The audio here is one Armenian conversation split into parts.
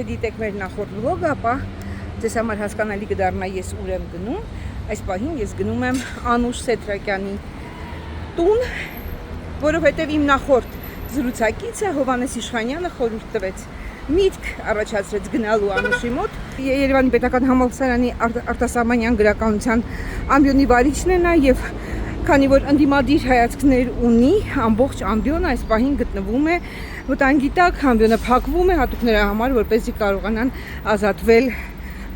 եթե դիտեք մեր նախորդ վլոգը, ապա ձեզ համար հասկանալի կդառնա ես ուր եմ գնում։ Այս պահին ես գնում եմ Անուշ Սեթրակյանի տուն, որովհետև իմ նախորդ զրուցակիցը Հովհաննես Իշխանյանը խորհուրդ տվեց, միտք առաջացրեց գնալու Անուշի մոտ։ Երևանի Պետական Համալսարանի արտասահմանյան գրականության ամբիոնի վարիչն է նա եւ քանի որ ընդդիմադիր հայացքներ ունի, ամբողջ ամբիոնը այս պահին գտնվում է վտանգի տակ, ամբիոնը փակվում է հատուկ նրա համար, որպեսզի կարողանան ազատվել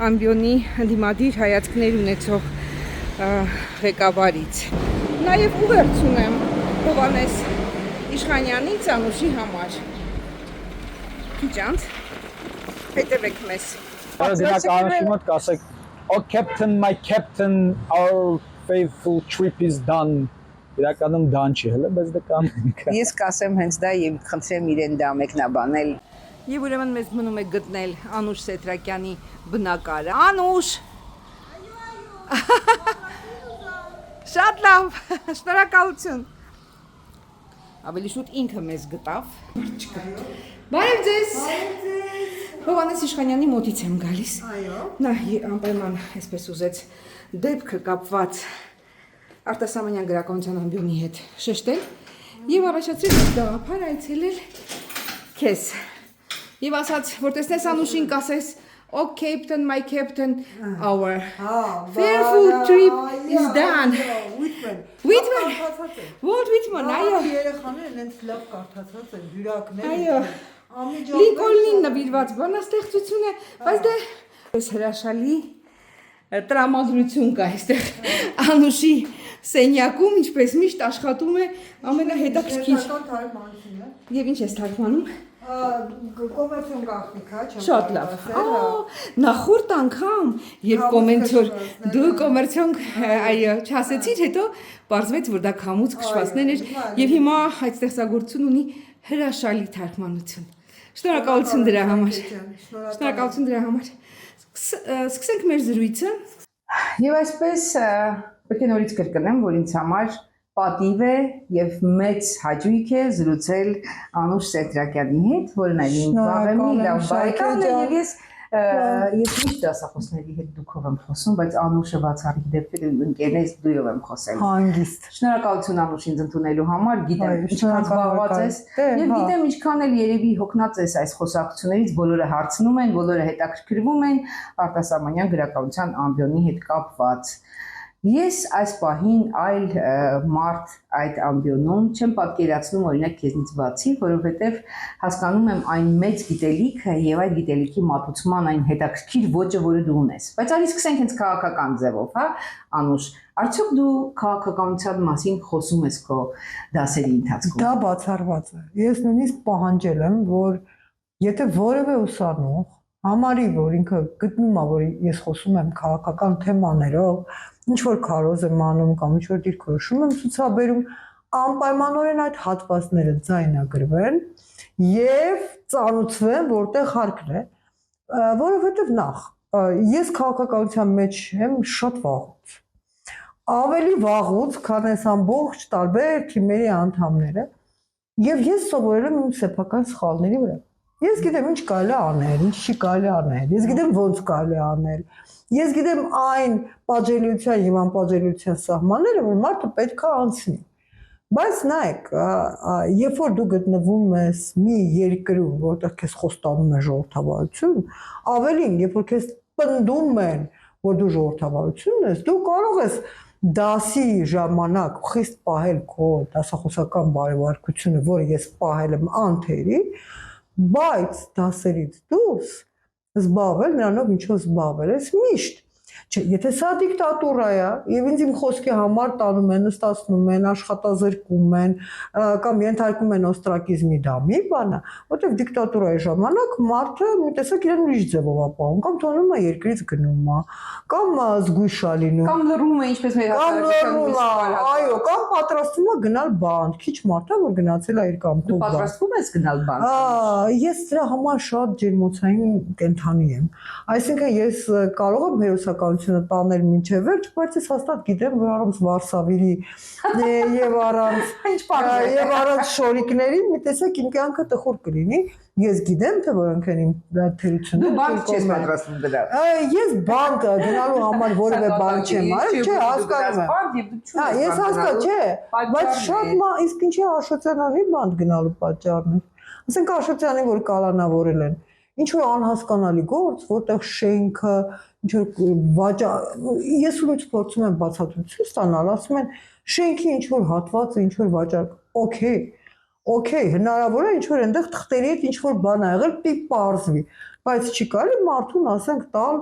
ամբիոնի ընդդիմադիր հայացքներ ունեցող ղեկավարից։ Նաև ուղերձ ունեմ Հովհաննես Իշխանյանից Անուշի համար։ Քիչ անց հետևեք մեզ։ Անուշի մոտ կասեք, "Oh captain, my captain, our faithful trip is done." Իրականում դան չի հələ, բայց դա կանենք։ Ես կասեմ հենց դա եւ խնդրեմ իրեն դա մեկնաբանել։ Եվ ուրեմն մեզ մնում է գտնել Անուշ Սեթրակյանի բնակարանը։ Անուշ։ Շատ լավ, շնորհակալություն։ Ավելի շուտ ինքը մեզ գտավ։ Բարև ձեզ։ Հովհաննես Իշխանյանի մոտից եմ գալիս։ Այո։ Նա անպայման այսպես ուզեց դեպքը կապված արտասահմանյան գրականության ամբիոնի հետ շեշտել եւ առաջացրեց գաղափար այցելել քեզ։ Եվ ասաց, որ տեսնես Անուշին կասես, "Oh captain, my captain, our fearful trip is done." Whitman. What Whitman, այո։ Երեխաներն այնց լավ կարդացած են, հյուրակներ։ Այո։ Լինկոլնին նվիրված բանաստեղծություն է, բայց դե այս հրաշալի տրամադրություն կա այստեղ Անուշի սենյակում, ինչպես միշտ աշխատում է ամենահետաքրքիր։ Եվ ինչ ես թարգմանում։ Կոմերցիոն գաղտնիք, Շատ լավ։ Նախորդ անգամ, երբ կոմենտոր դու կոմերցիոն, այո, չասեցիր, հետո պարզվեց, որ դա քամուց քշվածներ էր, եւ հիմա այդ ստեղծագործություն ունի հրաշալի թարգմանություն։ Շնորհակալություն դրա համար։ Շնորհակալություն դրա համար։ Սկսենք մեր զրույցը։ Եվ այսպես պետք է նորից կրկնեմ, որ ինձ համար պատիվ է եւ մեծ հաճույք է զրուցել Անուշ Սեթրակյանի հետ, որը նաև իմ վաղեմի լավ բարեկամն է եւ ես միշտ դասախոսների հետ դուքով եմ խոսում, բայց Անուշը բացառիկ դեպքերում ընկերներից դույով եմ խոսել։ Հանգիստ։ Շնորհակալություն Անուշ ինձ ընդունելու համար, գիտեմ ինչքան զբաղված ես եւ գիտեմ ինչքան էլ երևի հոգնած ես այս խոսակցություններից, բոլորը հարցնում են, բոլորը հետաքրքրվում են արտասահմանյան գրականության ամբիոնի հետ կապված։ Ես այս պահին այլ մարդ այդ ամբիոնում չեմ պատկերացնում օրինակ քեզնից բացի, որովհետև հասկանում եմ այն մեծ գիտելիքը եւ այդ գիտելիքի մատուցման այն հետաքրքիր ոճը, որը դու ունես։ Բայց արի սկսենք հենց քաղաքական ձևով, հա, Անուշ, արդյոք դու քաղաքականության մասին խոսում ես քո դասերի ընթացքում։ Դա բացառված է։ Ես նույնիսկ պահանջել եմ, որ եթե որևէ ուսանող համարի, որ ինքը գտնում է, որ ես խոսում եմ քաղաքական թեմաներով, ինչ որ քարոզ եմ անում կամ ինչ որ դիրքորոշում եմ ցուցաբերում, անպայմանորեն այդ հատվածները ձայնագրվեն եւ ծանուցվեն, որտեղ հարկն է, որովհետեւ նախ ես քաղաքականության մեջ եմ շատ վաղուց։ Ավելի վաղուց, քան այս ամբողջ տարբեր թիմերի անդամները, եւ ես սովորել եմ իմ սեփական սխալների վրա։ Ես գիտեմ ինչ կարելի է անել, ինչ չի կարելի անել, ես գիտեմ ոնց կարելի է անել։ Ես գիտեմ այն պատժելիության եւ անպատժելիության սահմանները, որ մարդը պետք է անցնի։ Բայց նայեք, երբ որ դու գտնվում ես մի երկրում, որտեղ քեզ խոստանում է ժողովրդավարություն, ավելին, երբ որ քեզ պնդում են, որ դու ժողովրդավարություն ես, դու կարող ես դասի ժամանակ խիստ պահել քո դասախոսական բարեվարկությունը, որը ես պահել եմ անթերի, բայց դասերից դուրս զբաղվել նրանով ինչով զբաղվել ես միշտ Չէ, եթե սա դիկտատուրա է, եւ ինձ իմ խոսքի համար տանում են, նստացնում են, աշխատազրկում են, կամ ենթարկում են օստրակիզմի դա մի բան է, որտեղ դիկտատուրայի ժամանակ մարդը մի տեսակ իրեն ուրիշ ձևով ապահովում, կամ թողնում է երկրից գնում է, կամ զգույշ է լինում, կամ լռում է, ինչպես մեր հասարակության, այո, կամ պատրաստվում է գնալ բանտ, քիչ մարդ է, որ գնացել է իր կամքով բանտ։ Պատրաստվում ես գնալ բանտ։ Ես դրա համար շատ ջերմոցային կենթանի եմ։ Այսինքն ես կարող եմ հերոսականությունը տանել մինչև վերջ, բայց ես հաստատ գիտեմ, որ առանց Վարշավի եւ առանց շորիկների մի տեսակ իմ կյանքը տխուր կլինի, ես գիտեմ թե որոնք են իմ թերությունները։ Դու բանկ չես պատրաստվում դրա։ Ես բանկ գնալու համար որևէ բան չեմ արել, չէ, հասկանում եմ։ Բանկ եւ դու չունես։ Ես հասկանում, չէ, բայց շատ իսկ ինչի Աշոտյանի բանկ գնալու պատճառն է։ Ասենք Աշոտյանին որ կալանավորել են, ինչ որ անհասկանալի գործ, որտեղ շենքը, ինչ որ վաճառ, ես ուրիշ փորձում եմ բացատրություն ստանալ, ասում են շենքի ինչ որ հատվածը, ինչ որ վաճառ, օքեյ, հնարավոր է ինչ որ այնտեղ թղթերի հետ ինչ որ բան ա եղել, պարզվի, բայց չի կարելի մարդուն ասենք տալ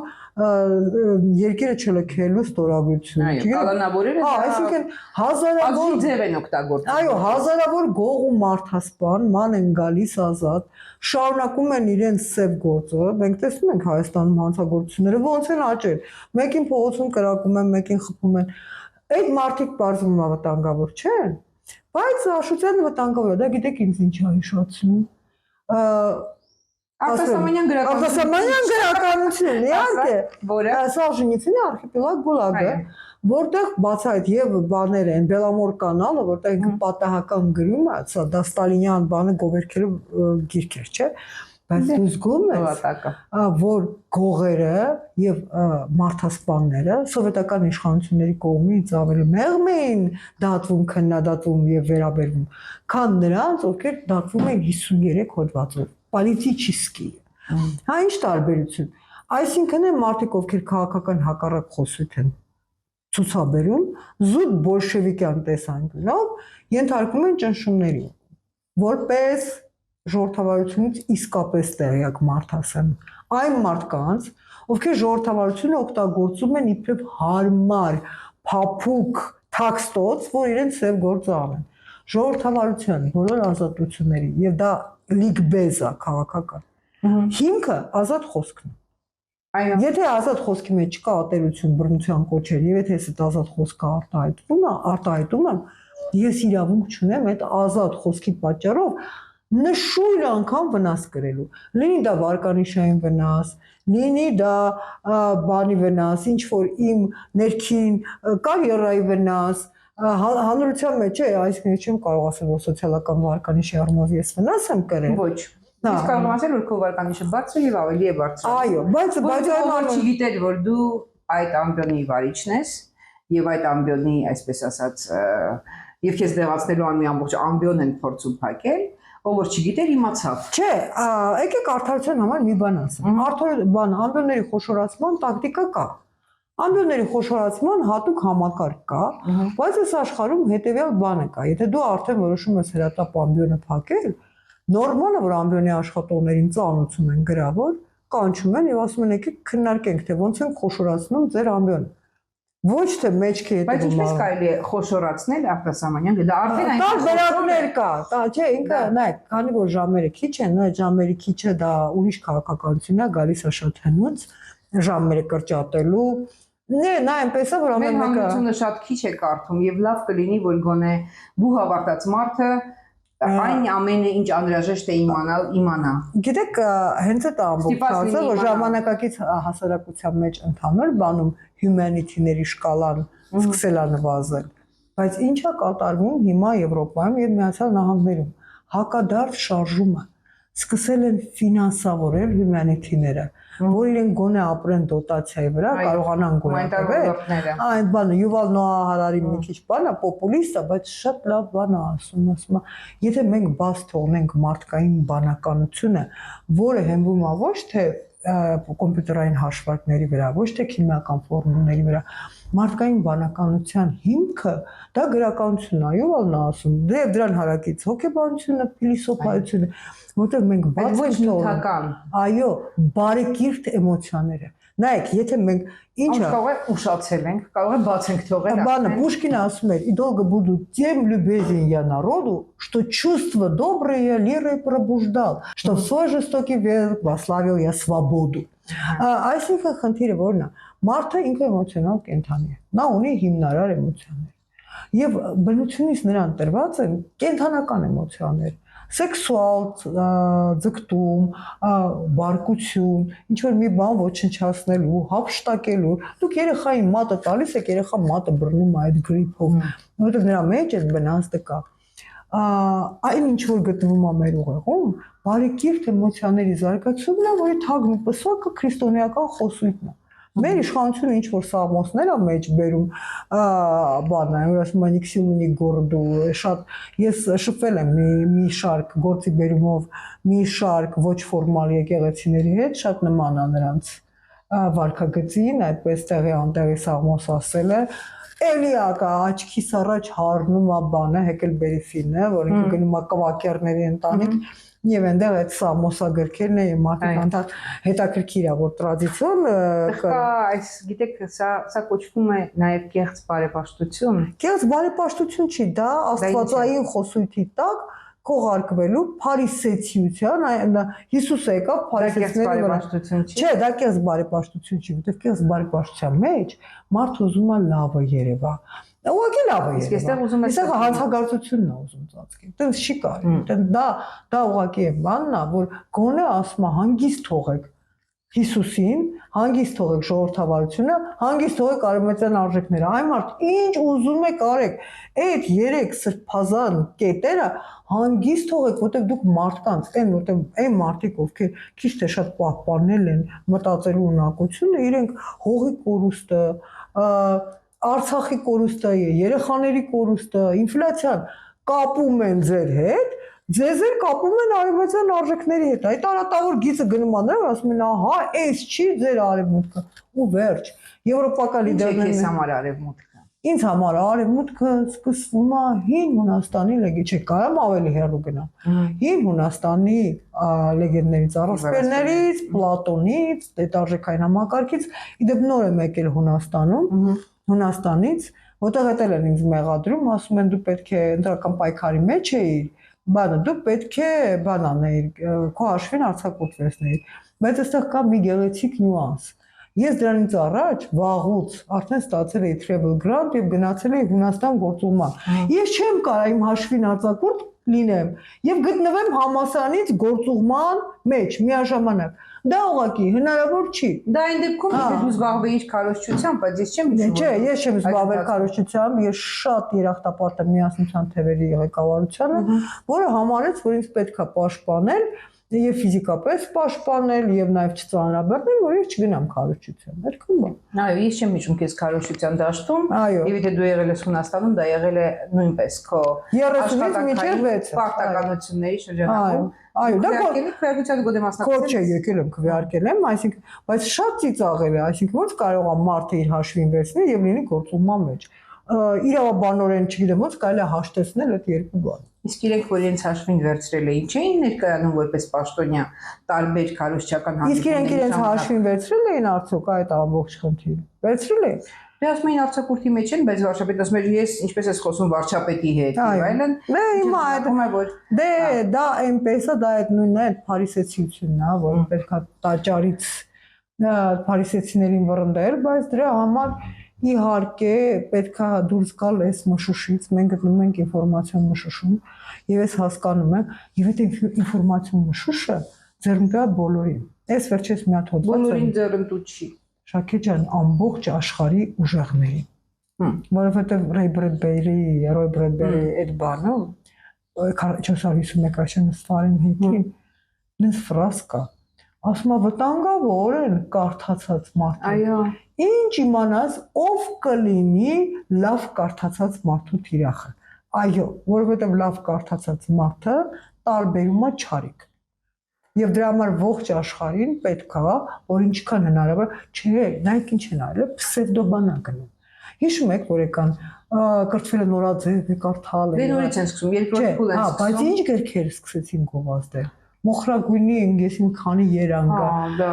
երկիրը չլքելու ստորագրություն։ Այո, կալանավորելը այսինքն հազարավոր ձև են օգտագործում։ Այո, հազարավոր գող ու մարդասպան ման են գալիս ազատ, շարունակում են իրենց սև գործը, մենք տեսնում ենք Հայաստանում հանցագործությունները ոնց են աճել։ Մեկին փողոցում կրակում են, մեկին խփում են։ Այդ մարդիկ բարձվում է վտանգավոր չեն, բայց Աշոտյանը վտանգավոր է, դա գիտեք ինձ ինչ է հիշեցնում։ Արտասահմանյան գրականությունն իհարկե, որը Սալժենիցինի արխիպելագ Գուլագը, որտեղ բացայտ եւ բաներ են, Բելամոր կանալը, որտեղ ինքը պատահական գրում է, սա դա ստալինյան բանը գովերքելու գիրք էր, չէ՞։ Բայց դու զգում ես, որ գողերը եւ մարդասպանները սովետական իշխանությունների կողմից ավելի մեղմ էին դատվում, քննադատվում եւ վերաբերվում, քան նրանց, ովքեր դատվում են 53 հոդվածով, պոլիտիչիսկի։ Հա ինչ տարբերություն։ Այսինքն են մարդիկ, ովքեր քաղաքական հակառակ խոսույթ են ցուցաբերում, զուտ բոլշևիկյան տեսանկյունով ենթարկվում են ճնշումների, որպես ժողովրդավարությունից իսկապես տեղյակ մարդ ասեմ, այն մարդկանց, ովքեր ժողովրդավարությունը օգտագործում են իբրև հարմար, փափուկ թաքստոց, որ իրենց սև գործը անեն։ Ժողովրդավարության բոլոր ազատությունների եւ դա լիգբեզ է քաղաքական։ Հիմքը ազատ խոսքն է։ Այո։ Եթե ազատ խոսքի մեջ չկա ատելություն, բռնության կոչեր, եւ եթե այդ ազատ խոսքը արտահայտում եմ, ես իրավունք չունեմ այդ ազատ խոսքի պատճառով նշույլ անգամ վնաս կրելու։ Լինի դա վարկանիշային վնաս, լինի դա բանի վնաս, ինչ որ իմ ներքին կարիերայի վնաս, հանրության մեջ է, այսինքն չեմ կարող ասել, որ սոցիալական վարկանիշի առումով ես վնաս եմ կրել։ Ոչ։ Ես կարող եմ ասել, որ քո վարկանիշը բարձր եւ ավելի է բարձր։ Այո, բայց այլ չգիտեր, որ դու այդ ամբիոնի վարիչն ես եւ այդ ամբիոնի, այսպես ասած, եւ քեզ դեղացնելու անմի ամբողջ ամբիոն են փորձում փակել, ով որ չգիտեր իմացավ։ Չէ, եկեք արդարության համար մի բան ասեմ։ Ամբիոնների խոշորացման տակտիկա կա։ Ամբիոնների խոշորացման հատուկ համակարգ կա, բայց այս աշխարհում հետեւյալ բանը կա։ Եթե դու արդեն որոշում ես հրատապ ամբիոնը փակել, նորմալ է որ ամբիոնի աշխատողներին ծանուցում են գրավոր, կանչում են եւ ասում են եկեք քննարկենք թե ոնց են խոշորացնում ձեր ամբիոնը։ Ոչ թե մեջքի հետ։ Բայց ինչպես կարելի է խոշորացնել արտասահմանյան դա արդեն այն տարբերակներ կա, չէ, ինքը նայեք, քանի որ ժամերը քիչ են, այդ ժամերի քիչը դա ուրիշ քաղաքականություն է, գալիս է շատ հնուց ժամերը կրճատելու։ Նա այնպես է որ ամեն մեկը հանրությունը շատ քիչ է կարդում եւ լավ կլինի որ գոնե բու հավատաց մարդը այն ամենը ինչ անհրաժեշտ է իմանալ իմանա։ Գիտեք, հենց այդ ամբողջ հարցը որ ժամանակակից հասարակության մեջ ընդհանուր բանում հյումանիտիների շկալան սկսել է նվազել, բայց ինչ է կատարվում հիմա Եվրոպայում եւ Միացյալ Նահանգներում, հակադարձ շարժումը սկսել են ֆինանսավորել հյումանիտիները, որ իրենք գոնե ապրեն դոտացիայի վրա, կարողանան գոյատևել։ Այդ բանը Յուվալ Նոահ Հարարի մի քիչ բան է, պոպուլիստ է, բայց շատ լավ բան է ասում, եթե մենք բաց թողնենք մարդկային բանականությունը, որը հենվում է ոչ թե կոմպյուտերային հաշվարկների վրա, ոչ թե քիմիական ֆորմուլների վրա, մարդկային բանականության հիմքը դա գրականությունն է, Յուվալն է ասում, դե դրան հարակից հոգեբանությունը, փիլիսոփայությունը, որտեղ մենք բաց ենք թողնում։ Այո, բարեկիրթ էմոցիաները։ Նայեք, եթե մենք ինչը կարող է ուշացել ենք, կարող է баց ենք թողել։ Բանը Պուշկինը ասում էր՝ «И долго буду тем любезнее я народу, что чувства добрые лирой пробуждал, что в свой жестокий век прославил я свободу». Այսինքն խնդիրը որն է։ Մարդը ինքը էմոցիոնալ կենդանի է։ Նա ունի հիմնարար էմոցիաներ։ Եվ բնությունից նրան տրված են կենդանական էմոցիաներ։ Սեքսուալ ձգտում, բարկություն, ինչ որ մի բան ոչնչացնելու, հափշտակելու։ Դուք երեխային մատը տալիս եք, երեխա մատը բռնում է այդ գրիփով, որովհետև նրա մեջ այդ վնասը կա։ այն ինչ որ գտնվում է մեր ուղեղում, բարեկիրթ էմոցիաների զարգացումն է, որի թագն ու պսակը քրիստոնեական խոսույթն է։ Մեր իշխանությունը ինչ որ սաղմոսներ է մեջ բերում, բանն է, որ ասում են իքսիլունի գորդու, շատ ես շփվել եմ մի շարք գործի բերումով, մի շարք ոչ ֆորմալ եկեղեցիների հետ, շատ նման է նրանց վարքագծին, այդպես տեղի անտեղի սաղմոս ասել է, էլի ակա աչքիս առաջ հառնում է բանը, Հեկելբերի ֆիլմը, որ ինքը գնում է կվակերների ընտանիք, եւ այնտեղ այդ սամոսագրքերն է մարդիկ անդադ հետաքրքիր է որ տրադիցիոն այս գիտեք սա կոչվում է նաեւ կեղծ բարեպաշտություն։ Կեղծ բարեպաշտություն չի, դա աստվածային խոսույթի տակ քողարկվելու փարիսեցիության, Հիսուսը եկավ փարիսեցիների վրա։ Չէ, դա կեղծ բարեպաշտություն չի, որտեղ կեղծ բարեպաշտության մեջ մարդը ուզում է լավը երևա։ Ուղղակի լավ է։ Իսկ այստեղ ուզում ես հանցագործությունն է ուզում ծածկել։ Այդպես չի կարելի։ Դա ուղղակի է բանն է, որ գոնե ասում է հանգիստ թողեք Հիսուսին, հանգիստ թողեք ժողովրդավարությունը, հանգիստ թողեք արևմտյան արժեքները։ Այն մարդ ինչ ուզում եք արեք, այդ 3 սրբազան կետերը հանգիստ թողեք, որտեղ դուք մարդկանց, որտեղ այն մարդիկ, ովքեր քիչ թե շատ պահպանել են մտածելու ունակությունը, իրենք հողի կորուստը, Արցախի կորուստը, երեխաների կորուստը, ինֆլյացիան կապում են ձեր հետ, ձեզ էլ կապում են արևմտյան արժեքների հետ։ Այդ արատավոր գիծը գնում է նրան, ասում են, ահա, այս չի ձեր արևմուտքը։ Ու վերջ։ Եվրոպական լիդերներն Ինչ է համար արևմուտքը։ Ինձ համար արևմուտքը սկսվում է հին Հունաստանի լեգենդի, կարամ ավելի հեռու գնամ։ Հին Հունաստանի լեգենդներից, առասպելներից, Պլատոնից, դետարժեքային համակարգից, իդեպ նոր եմ եկել Հունաստանից, որտեղ էտել են ինձ մեղադրում, ասում են դու պետք է ընտրական պայքարի մեջ էիր, բանը դու պետք է բան անեիր, քո հաշվին արձակուրդվեցնեիր, բայց այստեղ կա մի գեղեցիկ նյուանս։ Ես դրանից առաջ վաղուց արդեն ստացել էի travel grant եւ գնացել էի Հունաստան գործուղման։ Ես չեմ կարող իմ հաշվին արձակուրդ լինեմ եւ գտնվեմ համասարանից գործուղման մեջ միաժամանակ։ Դա ուղղակի հնարավոր չի։ Դա այն դեպքում եթե դու զբաղվեիր քարոզչությամբ, բայց ես չեմ հիշում։ Չէ, ես չեմ զբաղվել քարոզչությամբ, ես շատ երախտապարտ եմ միասնության թևերի ղեկավարությանը, որը համարեց, որ ինձ պետք է պաշտպանել եւ ֆիզիկապես պաշտպանել եւ նաեւ չծանրաբեռնել, որ ես չգնամ քարոզչության։ Այդքան բան։ Այո, ես չեմ հիշում քեզ քարոզչության դաշտում, եւ եթե դու եղել ես Հունաստանում, դա եղել է նույնպես քո 30-ից մինչեւ 6 պարտականությունների շրջանակում։ Այո, դա քվեարկության գոտե մասնակցել։ Ոչ է, եկել եմ քվեարկել եմ, այսինքն, բայց շատ ծիծաղել է, այսինքն ոնց կարող է մարդը իր հաշվին վերցնել եւ լինի գործուղման մեջ։ Իրավաբանորեն չգիտեմ ոնց կարելի է հաշտեցնել այդ երկու բանը։ Իսկ իրենք որ իրենց հաշվին վերցրել էին, չէին ներկայանում որպես պաշտոնյա տարբեր քարոզչական հանդիպումների։ Իսկ իրենք իրենց հաշվին վերցրել էին արդյոք այդ ամբողջ խնդիրը։ Վերցրել էին։ Դե ասում էին արցակուրդի մեջ են, բայց վարչապետը ասում էր ես ինչպես ես խոսում վարչապետի հետ եւ այլն։ Դե հիմա այդ որ դե դա այնպես է, դա այդ նույնն է, փարիսեցիությունն է, որ պետքա տաճարից փարիսեցիներին վռնդել, բայց դրա համար իհարկե պետքա դուրս գալ այս մշուշից, մենք գտնում ենք ինֆորմացիոն մշուշում եւ ես հասկանում եմ, եւ այդ ինֆորմացիոն մշուշը ձեռնտու է բոլորին։ Այս վերջերս մի հատ հոդված բոլորին ձեռնտու չի։ Շաքե ջան, ամբողջ աշխարհի ուժեղներին։ Որովհետեւ Ռոյ Բրեդբերի այդ բանը 451 աշեն Ֆարենհայթին նես ֆրազ կա։ Ասում է վտանգավոր են կարդացած մարդը։ Այո։ Ինչ իմանաս ով կլինի լավ կարդացած մարդու թիրախը։ Այո, որովհետեւ լավ կարդացած մարդը տարբերում է չարիք։ Եվ դրա համար ողջ աշխարհին պետք է, որ ինչքան հնարավոր, չէ, նայեք ինչ են արել, պսևդոբանա գնում։ Հիշում եք, որ եկան կրթվելը նորաձև է կարդալ։ Դե նորից են սկսում, երկրորդ փուլ են սկսում։ Բայց ինչ գրքեր սկսեցին գովազդել։ Մոխրագույնի ինգեսին քանի երանգա։ Դա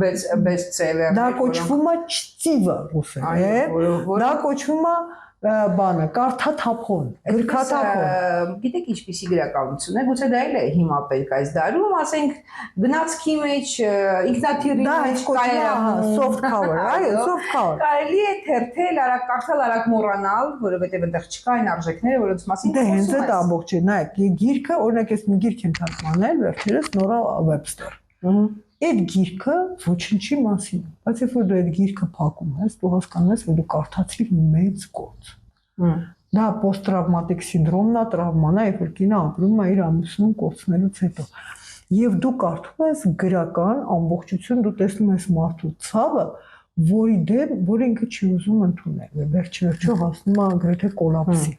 բեսթսելեր։ Դա կոչվում է չծիվը ռուսերեն։ Դա կոչվում է բանը կարդաթափոն, գրքաթափոն։ Գիտեք ինչպիսի գրականություն է, գուցե դա էլ է հիմա պետք այս դարում, ասենք գնացքի մեջ, ինքնաթիռի մեջ կայարանում soft cover, այո, soft cover։ Կարելի է թերթել, արագ կարդալ, արագ մոռանալ, որովհետև այնտեղ չկա այն արժեքները, որոնց մասին խոսում ես։ Դե հենց այդ ամբողջը, նայեք, գիրքը, օրինակ ես մի գիրք եմ թարգմանել, վերջերս Նորա Վեբստեր։ Այդ գիրքը ոչինչի մասին է, բայց երբ որ դու այդ գիրքը փակում ես, դու հասկանում ես, որ դու կարդացիր մեծ գործ։ Դա post-travmatic սինդրոմն է, տրավման է, երբ որ կինը ապրում է իր ամուսնուն կորցնելուց հետո։ Եվ դու կարդում ես գրական ամբողջություն, դու տեսնում ես մարդու ցավը, որի դեմ, որ ինքը չի ուզում ընդունել, վերջիվերջո հասնում է գրեթե կոլապսի։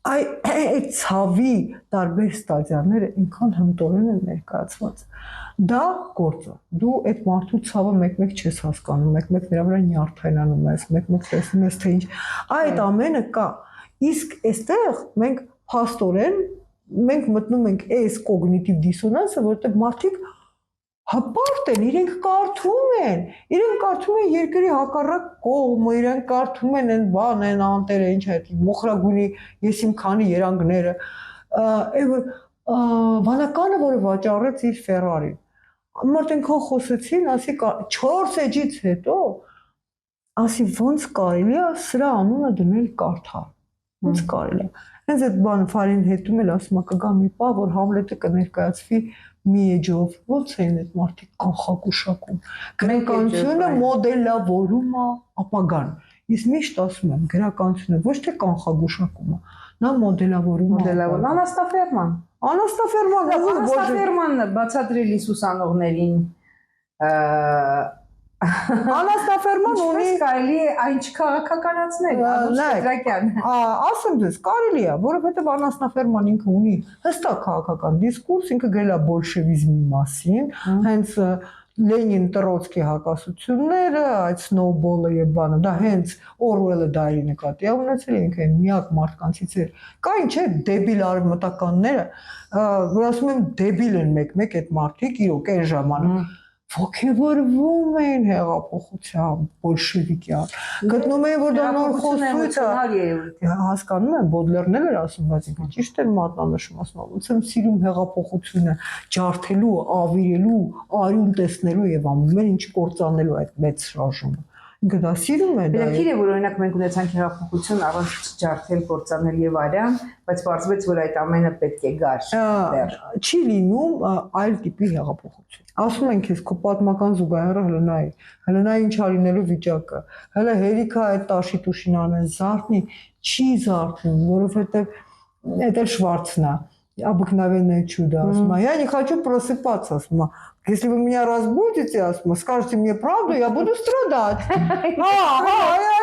Այդ ցավի տարբեր ստադիաները ինքան հմտորեն են ներկայացված։ Դա գործը։ Դու այդ մարդու ցավը մեկ-մեկ չես հասկանում, մեկ-մեկ նրա վրա նյարդայնանում ես, մեկ-մեկ տեսնում ես թե ինչ։ Այդ ամենը կա։ Իսկ այստեղ մենք փաստորեն մենք մտնում ենք այս կոգնիտիվ դիսոնանսը, որտեղ մարդիկ հպարտ են, իրենք կարդում են երկրի հակառակ կողմը, իրենք կարդում են այն բան, այն անտերը, ինչ է, մոխրագույնի ես իմ քանի երանգները, վանականը, որը վաճառեց իր Ֆերարին։ Մարդ այնքան խոսեցին, ասի 4 էջից հետո, ասի ոնց կարելի է սրա անունը դնել կարդալ։ Ոնց կարելի է։ Հենց այդ բանը Ֆարին հետում էլ ասում է կգա մի պահ, որ Համլետը կներկայացվի մի էջով, ոնց են այդ մարդիկ կանխագուշակում։ Գրականությունը մոդելավորում է ապագան։ Ես միշտ ասում եմ, գրականությունը ոչ թե կանխագուշակում է, նա մոդելավորում է։ Անաստաֆերման բացատրելի ուսանողներին Անաստաֆերման ունի կարելի է այն չքաղաքականացնել, Ադրակյան։ Ասեմ դες, կարելի է, որովհետև Անաստաֆերման ինքը ունի հստակ քաղաքական դիսկուրս, ինքը գրել է բոլշևիզմի մասին, հենց Լենին Տրոցկի հակասությունները, այդ սնոուբոլը եւ բանը, դա հենց Օրուելը դարի նկատի ունեցել, ինքը միակ մարդկանցից էր։ Կային չէ դեբիլ արևմտականները, որ ասում եմ դեբիլ են մեկ-մեկ այդ մարդիկ, իրոք այն ժամանակ ոգևորվում են հեղափոխությամբ բոլշևիկյան։ Գտնում էին, որ դա նոր խոսույթ է։ Հասկանում եմ, Բոդլերն էլ էր ասում, բայց ինքը ճիշտ էր մատնանշում, ասում եմ, ոնց եմ սիրում հեղափոխությունը ջարդելու, ավիրելու, արյուն տեսնելու եւ ամեն ինչ կործանելու այդ մեծ շարժումը։ Ինքը դա սիրում է դա։ Հետաքրքիր է, որ օրինակ մենք ունեցանք հեղափոխություն առանց ջարդել, կործանել եւ այլն, բայց պարզվեց, որ այդ ամենը պետք է գար դեռ։ Չի լինում այլ տիպի հեղափոխություն։ Ասում են քեզ քո պատմական զուգահեռը հələ նայ ինչ արինելու վիճակը։ Հələ հերիքա այդ տաշի տուշին անեն զարթնի, չի զարթնում, որովհետեւ это Шварцна. Обыкновенное чудо. Асма. Я не хочу просыпаться, асма. Если вы меня разбудите, асма, скажете мне правду, я буду страдать.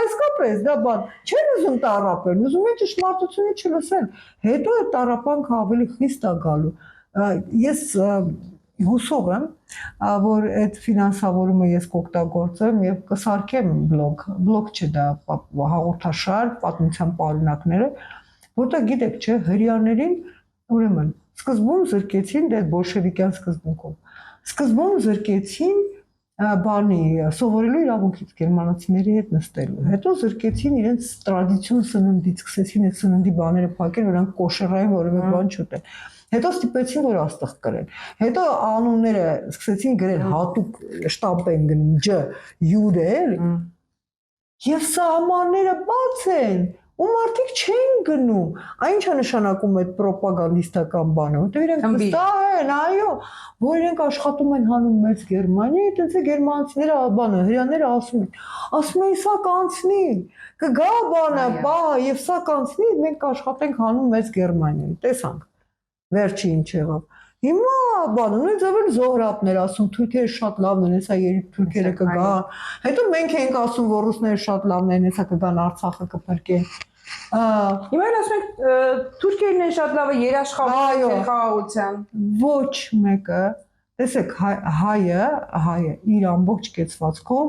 Իսկապես, դա բան։ Չեն ուզում տարապել, ուզում են ճշմարտությունը չլսել։ Հետո այդ տարապանքը ավելի խիստ է գալու։ Ես հուսով եմ, որ այդ ֆինանսավորումը ես կօգտագործեմ եւ կսարքեմ բլոգ չէ դա հաղորդաշար, պատմության պարունակները, որտեղ գիտեք, չէ, հрьяաներին ուրեմն սկզբում զրկեցին դե բոլշևիկյան սկզբունքով։ Սկզբում զրկեցին բանի սովորելու իրավունքից գերմանացիների հետ նստելու։ Հետո զրկեցին իրենց տրադիցիոն սննդից, սկսեցին այդ սննդի բաները փակել, որոնք կոշերային որևէ բան չուտեն։ Հետո ստիպեցին, որ աստղ կրեն։ Հետո անունները սկսեցին գրել հատուկ շտամպ են գնում Ջ, Յուր էլ։ Եվ սահմանները բաց են։ Ու մարդիկ չեն գնում։ Այն ինչա նշանակում այդ ռոպագանդիստական բանը, որտեղ իրենք վստահ են, այո, որ իրենք աշխատում են հանում մեծ Գերմանիայի, այդպես է գերմանացիները բանը, հрьяաները ասում են սա կանցնի, կգա բանը, բա, եւ սա կանցնի, մենք կաշխատենք հանում մեծ Գերմանիայի։ Տեսանք։ Վերջի ինչ եղավ։ Հիմա բանը նույն ձևով զոհրաբներ ասում, թուրքերը շատ լավն են, հեսա երբ թուրքերը կգան։ Հետո մենք ենք ասում, որ ռուսները շատ լավն են, հեսա կգան Արցախը կփրկեն։ Հիմա ասում ենք թուրքերն են շատ լավը երաշխավորել խաղաղության։ Ոչ մեկը, տեսեք, հայը իր ամբողջ կեցվածքով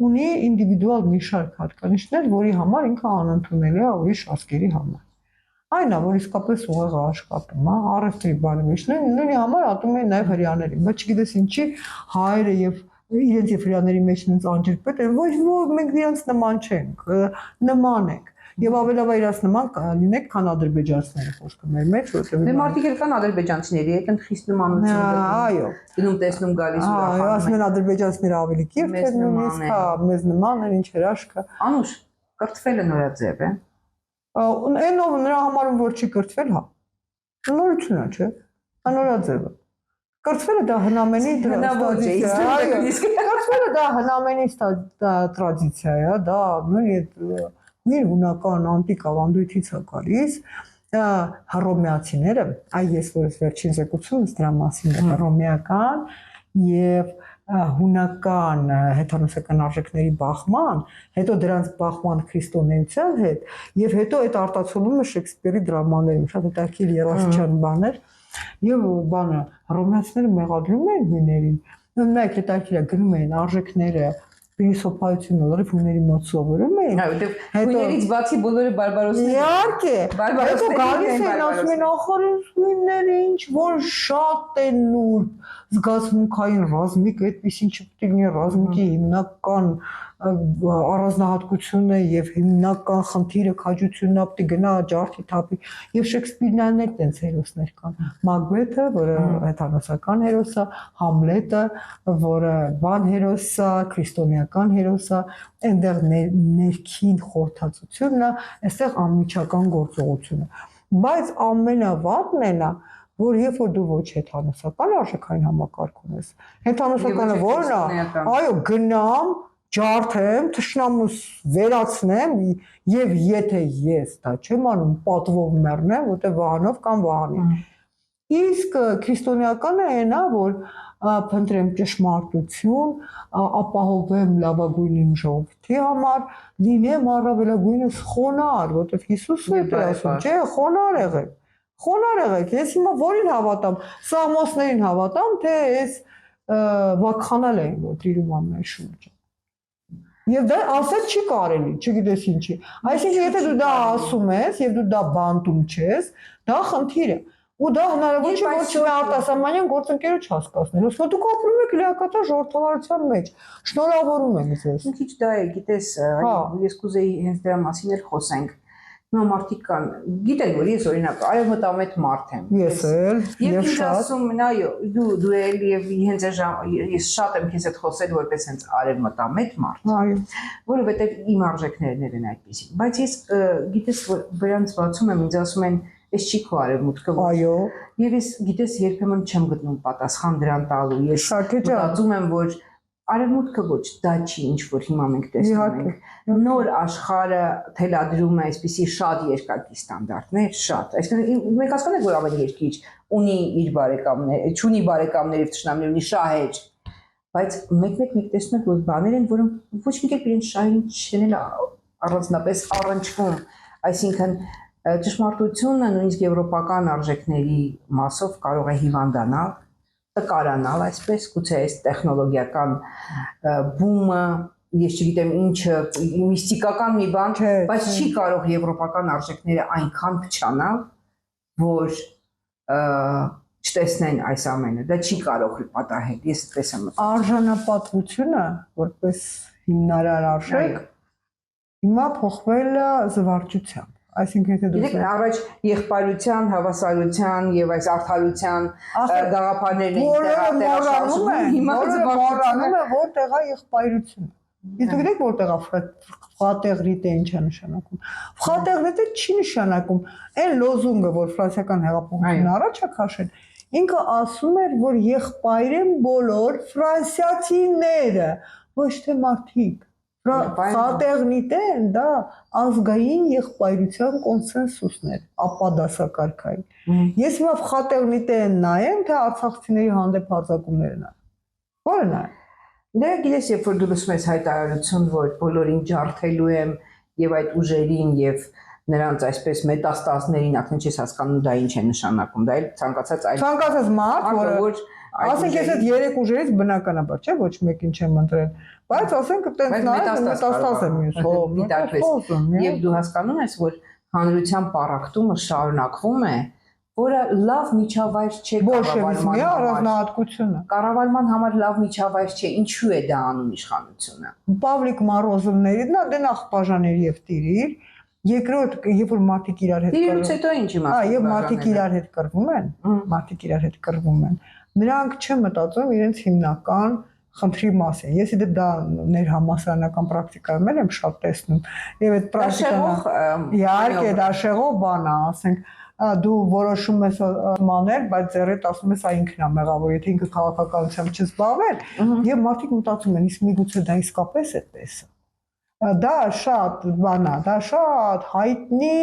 ունի ինդիվիդուալ մի շարք հատկանիշներ, որի համար ինքը անընդունելի է ուրիշ ազգերի համար։ Այն է, որ իսկապես ուղեղը աշխատում է, առևտրի բարեվիճն նույնի համար ատում են նաև հрьяաներին, բայց չգիտես ինչի հայերը եւ իրենց եւ հрьяաների մեջ նենց անջրպետ են, ոչ մենք իրենց նման չենք, նման ենք։ Եվ ավելավա իրաց նման լինեք, քան ադրբեջանցիները խոսքը մեր մեջ, որտեղ դե մարդիկ էլ կան ադրբեջանցիների հետ են խիստ նմանություն։ Այո։ Գնում տեսնում գալիս ուրախանում։ Ասում են ադրբեջանցիները ավելի կիրթ են նույնիսկ, հա, մեզ նման են, ինչ հրաշքը։ Անուշ, կրթվելը նորաձև է։ Այնով նրա համարում որ չի կրթվել, հա։ Նորություն է, չէ։ Նորաձևը։ Կրթվելը դա հնամենի տրադիցիա է։ Կրթվելը դա հնամենի տրադիցիա է, դա նույն իր հունական անտիկ ավանդույթից է գալիս, հռոմեացիները, ես որ վերջին զեկուցումս դրա մասին է, հռոմեական եւ հունական հեթանոսական արժեքների բախման, հետո դրանց բախման քրիստոնեության հետ եւ հետո այդ արտացոլումը Շեքսպիրի դրամաներում շատ հետաքրքիր երաժշտական բաներ եւ բանը հռոմեացիները մեղադրում են հույներին, նայեք հետաքրքիր է գնում են արժեքները Փիլիսոփայությունը լրիվ հույների մոտ սովորում էին։ Հետո հույներից բացի բոլորը բարբարոսներ։ Իհարկե, Բարբարոսներ հետո գալիս են ասում են ախորինները ինչ որ շատ են նուրբ, զգացմունքային ռազմիկ, այդպեսին չպետք է լինի ռազմիկի հիմնական առանձնահատկությունը եւ հիմնական խնդիրը քաջությունն է, պետք է գնա ջարդի թափի եւ Շեքսպիրն էլ տենց հերոսներ կան։ Մակբեթը, որը հեթանոսական հերոս է, Համլետը, որը բան հերոս է, քրիստոնեական հերոս է, այնտեղ ներքին խորհրդածությունն է, այստեղ անմիջական գործողությունը։ Բայց ամենավատն է նա, որ երբ որ դու ոչ հեթանոսական արժեքային համակարգ ունես, հեթանոսականը որն է, այո, գնամ ջարդեմ, թշնամուս վերացնեմ եւ եթե ես դա չեմ անում, պատվով մեռնեմ, որտեղ վահանով կամ վահանի։ Իսկ քրիստոնեականը այնա, որ փնտրեմ ճշմարտություն, ապահովեմ լավագույն իմ ժողովրդի համար, լինեմ առավելագույնս խոնար, որտեղ Հիսուսը է ասում, չէ, խոնար եղեք։ Խոնար եղեք, ես հիմա որին հավատամ, Սամոսներին հավատամ, թե այս վակխանալ էին, որ դիրում ամեն շուրջը։ Եվ դա ասել չի կարելի, չգիտես ինչի։ Այսինքն եթե դու դա ասում ես եւ դու դա բանտում չես, դա խնդիր է։ Ու դա հնարավոր չէ ոչ մի արտասահմանյան գործընկերոջ հասկացնել։ Ոսկե դուք ապրում եք լիակատար ժողովրդավարության մեջ։ Շնորհավորում եմ ձեզ։ Մի քիչ դա է, գիտես, ես կուզեի հենց դրա մասին էլ խոսենք։ Հիմա մարդիկ կան, գիտեն որ ես օրինակ արևմտամետ մարդ եմ։ Ես էլ, եւ շատ ասում են, այո, դու էլ եւ հենց ես շատ եմ քեզ հետ խոսել որպես հենց արևմտամետ մարդ։ Այո։ Որովհետեւ իմ արժեքներն են այդպեսին։ Բայց ես գիտես որ վրանց բացում եմ, ինձ ասում են, ես չի քո արևմուտքը։ Այո։ Եվ ես գիտես երբեմն չեմ գտնում պատասխան դրան տալու։ Ես Շակե ջան, մտածում եմ որ արևմուտքը ոչ դա չի ինչ որ հիմա մենք տեսնում ենք նոր աշխարհը թելադրում է այսպիսի շատ երկակի ստանդարտներ շատ այսինքն մենք հասկանանք որ ավելի երկիր ունի իր բարեկամներ չունի բարեկամներ եւ թշնամիներ ունի շահեր բայց մեկ տեսնում ենք որ բաներ են որոնք ոչ մի կերպ իրենց շահին չեն առանձնապես առնչվում այսինքն ճշմարտությունը նույնիսկ եվրոպական արժեքների մասով կարող է հիվանդանալ տկարանալ այսպես գուցե այս տեխնոլոգիական բումը ես չգիտեմ ինչը միստիկական մի բան բայց չի կարող եվրոպական արժեքները այնքան փչանալ որ չտեսնեն այս ամենը դա չի կարող պատահել ես այդպես եմ մտածում արժանապատվությունը որպես հիմնարար արժեք հիմա փոխվել է զվարճությամբ այսինքն եթե դու առաջ եղբայրության, հավասարության եւ այս արդարության գաղափարներն էին տեղաշարժում, հիմա զվարճանում է որտեղ է եղբայրությունը։ Իսկ գիտեք որտեղ է ֆրատեղրիտը ինչ է նշանակում։ Ֆրատեղրիտը չի նշանակում այն լոզունգը, որ ֆրանսիական հեղափոխությունն առաջ է քաշել, ինքը ասում էր, որ եղբայր են բոլոր ֆրանսիացիները, ոչ թե մարդիկ։ Ֆրատեղնիտեն դա ազգային եղբայրության կոնսենսուսն է, ապա դասակարգային։ Ես հիմա ֆրատեղնիտեն նայեմ, թե արցախցիների հանդեպ հարձակումներն են։ Որը նայեմ։ Դե գիտես, երբ որ դու լսում ես հայտարարություն, որ բոլորին ջարդելու եմ եւ այդ ուժերին եւ նրանց այսպես մետաստազներին, ակնի չես հասկանում դա ինչ է նշանակում, դա էլ ցանկացած մարդ, որը ասենք ես այդ 3 ուժերից բնականաբար, չէ, ոչ մեկին չեմ ընտրել, բայց ասենք տենց նայած մետաստազ եմ ես, եւ դու հասկանում ես, որ հանրության պարակտումը շարունակվում է, որը լավ միջավայր չէ կառավարման առանձնահատկությունը։ Կառավարման համար լավ միջավայր չէ, ինչու է դա անում իշխանությունը։ Պավլիկ Մարոզովների նա դե նախ բաժաների եւ տիրիր, երկրորդ երբ որ մարդիկ իրար հետ Տիրելուց հետո ինչ իմաստ։ Եվ մարդիկ իրար հետ կռվում են, նրանք չեն մտածում իրենց հիմնական խնդրի մասին։ Ես իդեպ դա ներհամասարանական պրակտիկայում եմ շատ տեսնում։ Եվ այդ պրակտիկան իհարկե դա շեղով բան է, ասենք դու որոշում ես մանել, բայց ձեռդ ասում ես այ ինքն է մեղավոր, եթե ինքը քաղաքականությամբ չզբաղվել, եւ մարդիկ մտածում են, իսկ միգուցե դա իսկապես այդպես է։ Դա շատ բան է, դա շատ հայտնի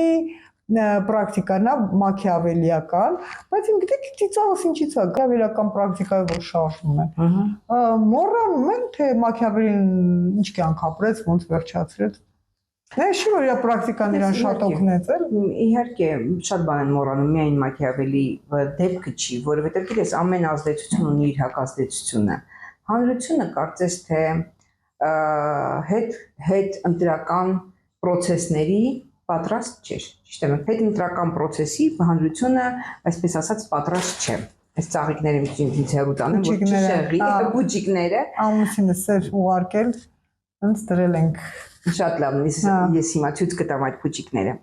պրակտիկան է մաքիավելիական, բայց իմ գիտեք ծիծաղս ինչից է, գավելական պրակտիկայով որ շարժվում են։ Մոռանում են, թե Մաքիավելին ինչ կյանք ապրեց, ոնց վերջացրեց։ Չի որ իր պրակտիկան իրան շատ օգնեց, էլ։ Իհարկե, շատ բան են մոռանում, միայն Մաքիավելի դեպքը չի, որովհետև գիտես, ամեն ազդեցություն ունի իր հակազդեցությունը։ Հանրությունը կարծես թե հետ ընտրական process-ների պատրաստ չէր։ Ճիշտ է, հետ ընտրական process-ի հանրությունը, այսպես ասած, պատրաստ չէ։ Այս ծաղիկները ինձ հեռու տանեմ, որ չշեղի, բուջիկները։ Ամուսինս էր ուղարկել, ոնց դրել ենք։ Շատ լավ, ես հիմա ցույց կտամ այդ բուջիկները։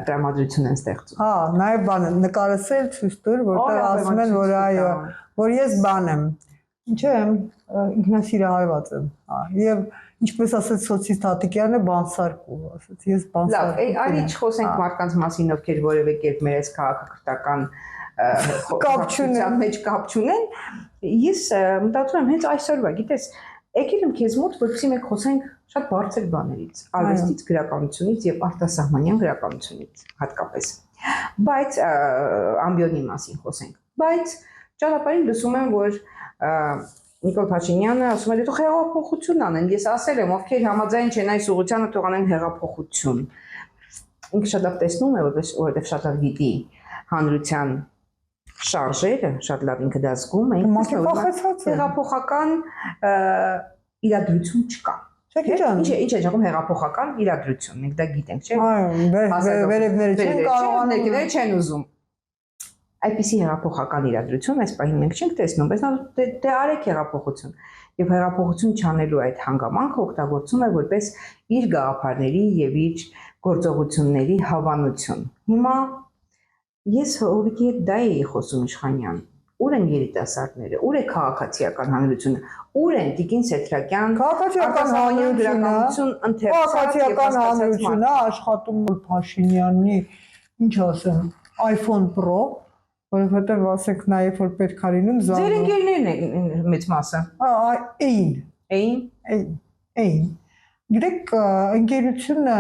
Տրամադրություն են ստեղծում։ Հա, նաև բանը նկարս էլ ցույց տուր, որտեղ ասում են, որ այո, որ ես բան եմ։ Ինչ եմ, ինքնասիրահարված եմ, հա, եւ ինչպես ասաց Սոցիալ Տատիկյանը, բանսարկու, ասաց ես բանսարկու։ Լավ, արի չխոսենք մարդկանց մասին, ովքեր որևէ կերպ մեր այս քաղաքակրթական կապչունության մեջ կապ չունեն։ Ես մտածում եմ հենց այսօրվա, գիտես, եկել եմ քեզ մոտ, որպեսզի մենք խոսենք շատ բարձր բաներից, արվեստից, գրականությունից եւ արտասահմանյան գրականությունից հատկապես։ Բայց ամբիոնի մասին խոսենք։ Բայց ճանապարհին լսում եմ, որ Նիկոլ Փաշինյանը ասում է, դու հեղափոխություն անեն։ Ես ասել եմ, ովքեր համաձայն չեն այս ուղղությանը, թող անեն հեղափոխություն։ Ինքը շատ լավ տեսնում է, որովհետև շատ լավ գիտի հանրության շարժերը, շատ լավ ինքը դա զգում է։ Հեղափոխական իրադրություն չկա։ Ինչ է ճակում հեղափոխական իրադրություն, մենք դա գիտենք, չէ՞։ Այո, վերևները չեն կարողանում, ներքևները չեն ուզում։ Այդպիսի հեղափոխական իրադրություն այս պահին մենք չենք տեսնում, բայց դե արեք հեղափոխություն։ Եվ հեղափոխություն չանելու այդ հանգամանքը օգտագործում է որպես իր գաղափարների եւ իր գործողությունների հավանություն։ Հիմա ես Հովիկի հետ դա էի խոսում Իշխանյան։ Ուր են երիտասարդները, ուր է քաղաքացիական հանրությունը, ուր են Տիկին Սեթրակյան, քաղաքացիական հանրությունը աշխատում է Փաշինյանի, ինչ ասեմ, iPhone Pro, որովհետև ասենք նաև որ պետք է լինում Ձեր ընկերներն են մեծ մասը։ Էին։ Գիտեք, ընկերությունը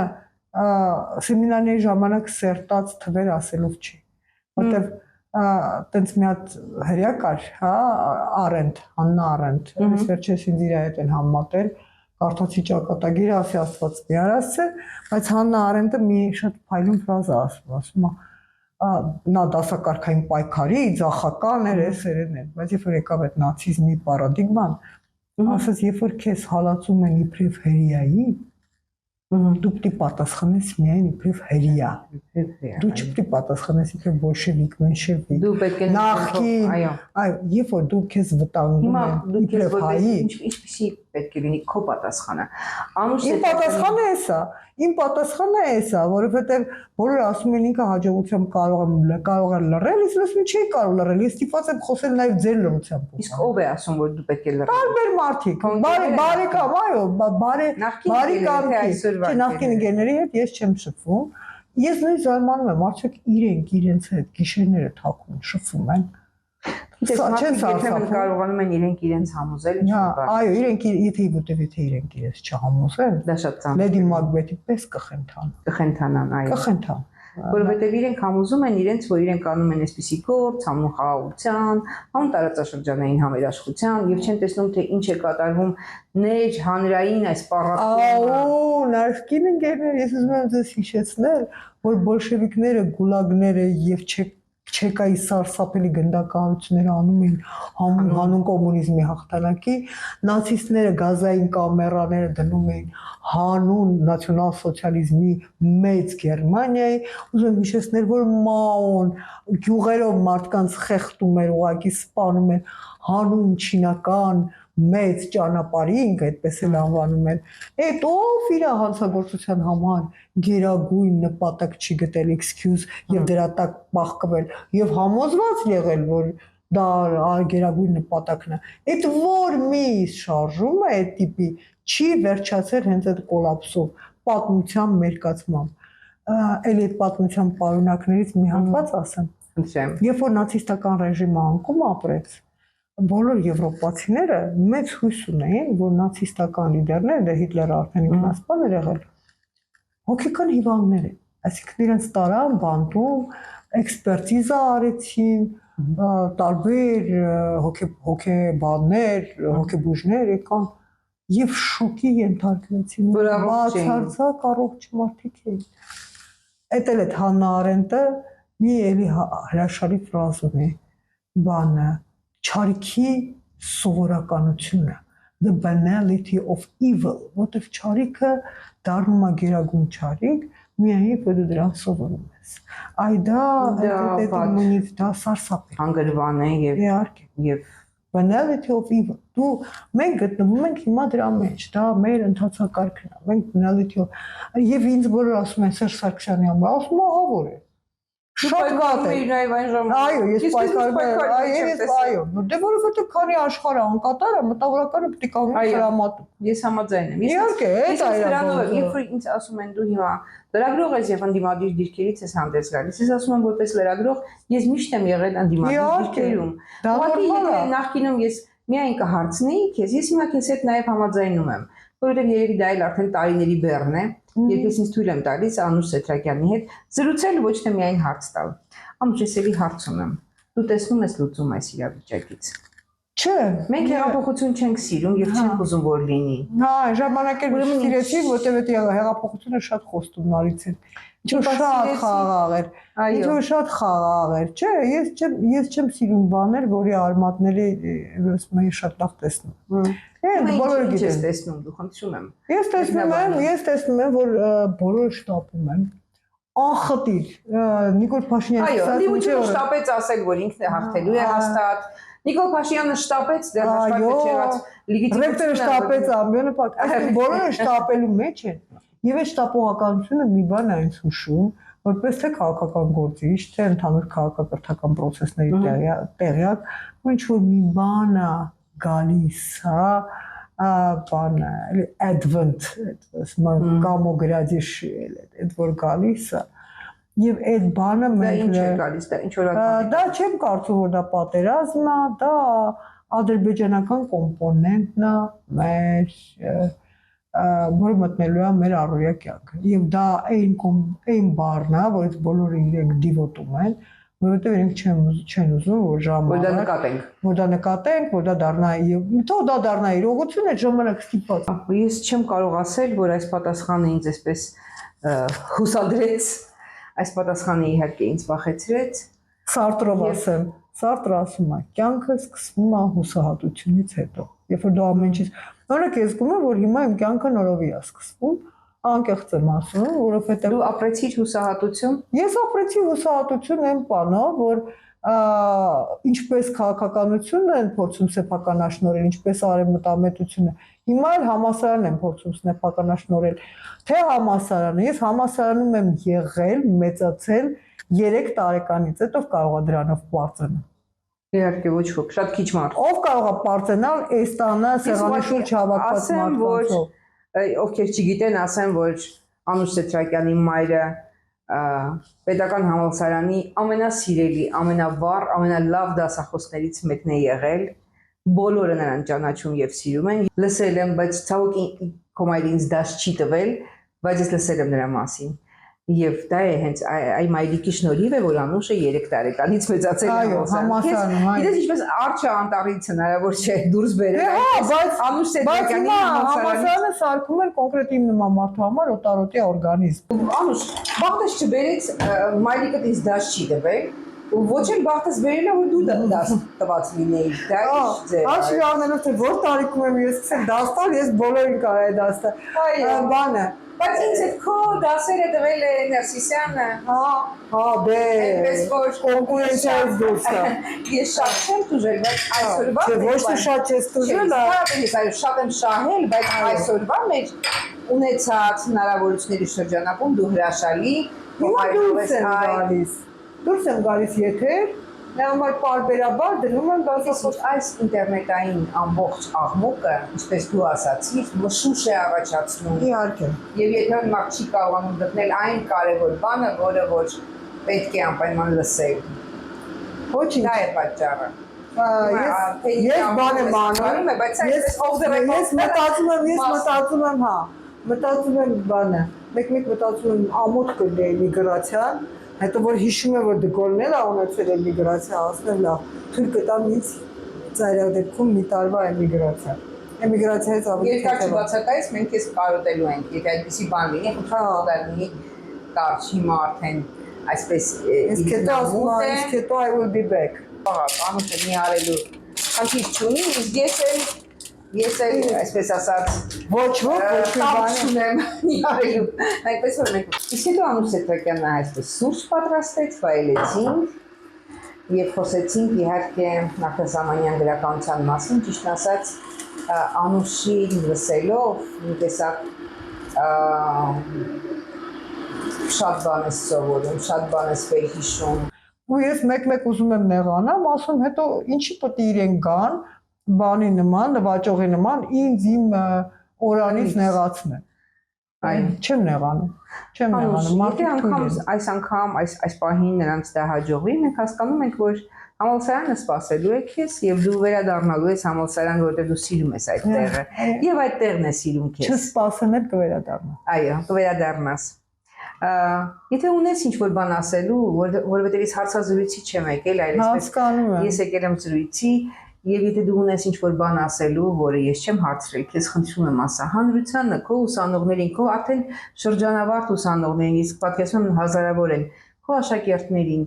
սեմինարների ժամանակ սերտած թվեր ասելով չի, որովհետև տենց մի հատ հրյա կար, հա, Արենդ, Հաննա Արենդ, ես վերջերս ինձ իր հետ են համատել, կարդացի ճակատագիրը, ասի Աստված մի արասը, բայց Հաննա Արենդը մի շատ փայլուն ֆրազա ասում է, նա դասակարգային պայքարի, ձախական էր, էսերն էր, բայց երբ որ եկավ այդ նացիզմի պարադիգման, ասաց, երբ որ քեզ հալածում են իբրև հերիայի, դու պիտի պատասխանես միայն իբրև հերիա, դու չպիտի պատասխանես իբրև բոլշևիկ, մենշևիկ, դու պետք է նախկին, այո, երբ որ դու քեզ վտանգում են իբրև հայի, ինչպիսի պետք է լինի քո պատասխանը։ Իմ պատասխանը էսա, որովհետև բոլորը ասում են ինքը հաջողությամբ կարող է լռել, ես ասում եմ չի կարող լռել, ես ստիպված եմ խոսել նաև ձեր լռությամբ։ Իսկ ով է ասում, որ դու պետք է լռես։ Տարբեր մարդիկ, բարեկամ, այո, նախկին ընկերների հետ ես չեմ շփվում։ Ես նույն զարմանում եմ, արդյոք իրենց հետ գիշերները թաքուն շփվում են։ Չեն կարողանում են իրենց համոզել, այո, եթե իրենք իրենց չհամոզեն, դա շատ ծանր։ Լեդի Մակբեթի պես կխենթանան, այո։ Կխենթան։ Որովհետև իրենք համոզում են իրենց, որ իրենք անում են այսպիսի գործ, համուն խաղաղության, համուն տարածաշրջանային համերաշխության եւ չեն տեսնում թե ինչ է կատարվում ներ հանրային այս պարապմունքը։ Նախկին ընկերներ, ես ուզում եմ ձեզ հիշեցնել, որ բոլշևիկները, գուլագները եւ չեկայի սարսափելի գնդակահարությունները անում էին հանուն կոմունիզմի հաղթանակի, նացիստները գազային կամերաները դնում էին հանուն նացիոնալ սոցիալիզմի մեծ Գերմանիայի, ուզում եմ հիշեցնել, որ Մաոն գյուղերով մարդկանց խեղդում էր, ուղղակի սպանում էր հանուն չինական մեծ ճանապարհին, այդպես էլ անվանում են, այդ ով իր հանցագործության համար գերագույն նպատակ չի գտել excuse եւ դրա տակ բախկվել եւ համոզված եղել, որ դա գերագույն նպատակն է։ Այդ որ մի շարժումը այդ տիպի չի վերջացել հենց այդ կոլապսով, պատմության մերկացմամբ։ Էլի այդ պատմության պարունակներից մի հատված ասեմ։ Երբ որ նացիստական ռեժիմը անկում ապրեց, բոլոր եվրոպացիները մեծ հույս ունեին, որ նացիստական լիդերները, դե Հիտլերը արդեն ինքնասպան էր եղել, հոգեկան հիվանդներ են, այսինքն իրենց տարան բանտում, էքսպերտիզա արեցին, տարբեր հոգեբաններ, հոգեբուժներ եկան եւ շոկի ենթարկվեցին, բացարձակ առողջ մարդիկ էին։ Էդ էլ է Հաննա Արենտը մի էլի հրաշալի ֆրազ ունի, բանը չարիքի սովորականությունը, the banality of evil, որտեղ չարիքը դառնում է գերագույն չարիք, միայն երբ դու դրան սովորում ես։ Այ դա դետերմինիվ դա սարսափ է։ Հանգրվան է եւ banality of evil։ Դու մենք գտնվում ենք հիմա դրա մեջ, դա մեր ընթացակարգն է։ Մենք banality of եւ ինձ բոլոր ասում են Սերժ Սարգսյանի համար, ասում եմ, ահա որ է։ Շատ վատ է։ Այո, ես այո, դե որովհետեւ քանի աշխարհը անկատար է, մտավորականը պետք է կանգնի հրամատում։ Ես համաձայն եմ։ Իհարկե, այդ դրանով երբ որ ինձ ասում են դու հիմա լրագրող ես եւ ընդդիմադիր դիրքերից ես հանդես գալիս, ես ասում եմ որպես լրագրող, ես միշտ եմ եղել ընդդիմադիր դիրքերում։ Ուղղակի նախկինում ես միայն կհարցնեի քեզ, ես հիմա քեզ հետ նաեւ համաձայնում եմ, որովհետեւ երևի դա էլ արդեն տարիների բեռն է, երբ ես ինձ թույլ եմ տալիս Անուշ Սեթրակյանի հետ զրուցել ոչ թե միայն հարց տալ։ Անուշ, ես էլի հարց ունեմ։ Դու տեսնում ես լուծում այս իրավիճակից։ Չէ, մենք հեղափոխություն չենք սիրում եւ չենք ուզում որ լինի։ Հա, ժամանակել սիրեցի, որտեղ հեղափոխությունը շատ խոստումնալից էր։ Ինչու շատ խաղաղ էր։ Ինչու շատ խաղաղ էր։ Չէ, ես չեմ սիրում բաներ, որի արմատների մեր շատ լավ տեսնում։ Էն բոլորը գիտեն։ Ես տեսնում, դու խնդրում եմ։ Ես տեսնում եմ, որ բոլորը շտապում են։ Անխտիր Նիկոլ Փաշինյանը այո, դիպուչը շտապեց ասել, որ ինքն է հաղթելու է հաստատ։ Նիկոլ Փաշինյանը շտապեց դեռ հաստատ չեղած լիգիտիմությունը։ Ռեկտորը շտապեց, ամբյոնը փակ։ Այսինքն բոլորը շտապելու մեջ են։ Եվ այդ շտապողականությունը մի բան է ինձ հուշում, որպես թե քաղաքական գործիչ, թե ընդհանուր քաղաքակրթական process-ների տեղյակ, ինչ որ մի բան է գալիս, հա, բանը, advent, կամոգրադիշ, այդ որ գալիս է, եւ այդ բանը մենք գալիս, դա ինչ որ դա չեմ կարծում, որ դա պատերազմն է, դա ադրբեջանական կոմպոնենտն է մեր որը մտնելու է մեր առօրյա կյանքը։ Եվ դա այն բառն է, որից բոլորը իրենք դիվոտում են, որովհետև իրենք չեն ուզում, որ ժամանակ որ դա նկատենք, որ դա դառնա եւ թող դա դառնա իրողություն, այդ ժամանակ ստիպված։ Ես չեմ կարող ասել, որ այս պատասխանը ինձ այսպես հուսադրեց, այս պատասխանը իհարկե ինձ վախեցրեց։ Սարտրով ասեմ, Սարտրը ասում է, կյանքը սկսվում է հուսահատությունից հետո։ Երբ որ դու ամեն ինչ օրինակ ես զգում եմ, որ հիմա իմ կյանքը նորովի է սկսվում, անկեղծ եմ ասում, որովհետև դու ապրեցիր հուսահատություն։ Ես ապրեցի հուսահատություն այն բանով, որ ինչպես քաղաքականությունն են փորձում սեփականաշնորհել, ինչպես արևմտամետությունը, հիմա էլ համասարան են փորձում սեփականաշնորհել, թե համասարանը, ես համասարանում եմ եղել, մեծացել 3 տարեկանից, հետո կարող է դրանով պարծենալ։ Իհարկե ոչ ոք, շատ քիչ մարդ։ Ով կարող է պարծենալ այս տանը սեղանի շուրջ հավաքված մարդկանցով։ Ովքեր չգիտեն, ասեմ, որ Անուշ Սեթրակյանի մայրը պետական համալսարանի ամենասիրելի, ամենավառ, ամենալավ դասախոսներից մեկն է եղել։ Բոլորը նրան ճանաչում եւ սիրում են։ Լսել եմ, բայց ցավոք կոմայր ինձ դաս չի տվել, բայց ես լսել եմ նրա մասին։ Եվ դա է հենց այ մայրիկի շնորհիվ է, որ Անուշը 3 տարեկանից մեծացել է համալսարանում։ Գիտես ինչպես արջը անտառից հնարավոր չէ դուրս բերել։ Բայց Անուշ Սեթրակյանի համալսարանը սարքում են կոնկրետ իմ նման մարդու համար օտարոտի օրգանիզմ։ Անուշ, բախտս չբերեց, մայրիկդ ինձ դաս չի տվել։ Ոչ էլ բախտս բերել է, որ դու դաս տված լինեիր։ Դա ինչ ձեր։ Հաշվի առնելով թե որ տարիքում եմ ես սկսել դաս տալ, ես բոլորին կարա դաս տալ։ Այո, բանը։ Բայց ինձ այդ քո դասերը տվել է Ներսիսյանը։ Հա, դե։ Այնպես որ կոնկուրենցիայից դուրս է։ Ես շատ չեմ տուժել, բայց այսօրվա Չէ, ոչ թե շատ չես տուժել, այո, շատ եմ շահել, բայց այսօրվա մեր ունեցած հնարավորությունների շրջանակում դու հրաշալի հիմա դուրս եմ գալիս եթեր, նամար պարբերաբար դնում եմ դասախոս այս ինտերնետային ամբողջ աղմուկը, ինչպես դու ասացիր, մշուշ է առաջացնում։ Իհարկե։ Եվ եթե մարդ չի կարողանում գտնել այն կարևոր բանը, որը որ պետք է անպայման լսել։ Ոչինչ։ Դա է պատճառը։ Ես բան եմ անում, բայց այսպես off the record ես մտածում եմ, հա, մտածում եմ բանը, մեկ մտածում եմ ամոթ կլինի միգրացիան, հետո որ հիշում եմ, որ դգոլներ ա ունեցել է միգրացիա, ասեմ լավ, թույլ կտամ ինձ ծայրահեղ դեպքում մի տարվա էմիգրացիա։ Էմիգրացիայից ավելի երկար չբացակայից մենք քեզ կարոտելու ենք, եթե այդպեսի բան լինի, խնդրի կարճ հիմա արդեն այսպես իսկ հետո I will be back։ Անուշը մի արելու խնդիր չունի, իսկ ես էլ այսպես ասած Ոչ մի բան չունեմ մի արելու, այդպես որ մենք իսկ հետո Անուշ Սետրակյանը այսպես սուրճ պատրաստեց, վայելեցինք եւ խոսեցինք իհարկե նախասահմանյան գրականության մասին, ճիշտ ասած Անուշի լսելով մի տեսակ շատ բան ես սովորում, շատ բան ես վերհիշում ու ես մեկ ուզում եմ նեղանամ, ասում հետո ինչի պետք է իրեն գան, բանի նման, նվաճողի նման ինձ իմ օրանից նեղացնեն։ Այն չեմ նեղանում, Եթե այս անգամ այս պահին նրանց դա հաջողվի, մենք հասկանում ենք, որ համալսարանը սպասելու է քեզ եւ դու վերադառնալու ես համալսարան, որտեղ դու սիրում ես այդ տեղը եւ այդ տեղն է սիրում քեզ։ Չսպասեն էլ կվերադառնա։ Այո, կվերադառնաս։ Եթե ունես ինչ-որ բան ասելու, որովհետեւ ես հարցազրույցի չեմ եկել, այլ այսպես ես եկել եմ զրույցի եւ եթե դու ունես ինչ-որ բան ասելու, որը ես չեմ հարցրել, քեզ խնդրում եմ ասա հանրությանը, քո ուսանողներին, քո արդեն շրջանավարտ ուսանողներին, իսկ պատկերացնում եմ հազարավոր են, քո աշակերտներին,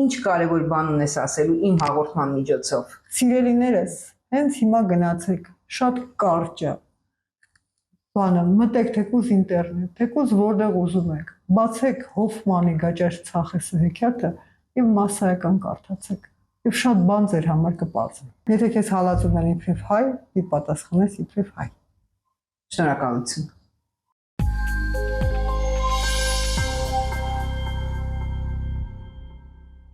ինչ կարևոր բան ունես ասելու իմ հաղորդման միջոցով։ Սիրելիներս, հենց հիմա գնացեք, շատ կարճ է։ Բանը մտեք թեկուզ ինտերնետ, թեկուզ որտեղ ուզում եք, բացեք Հոֆմանի Գաճաճ Ցախեսի հեքիաթը եւ մասսայական կարդացեք։ Եվ շատ բան ձեր համար կպարզվի։ Եթե քեզ հալածում են իբրև հայ, դի պատասխանես իբրև հայ։ Շնորհակալություն։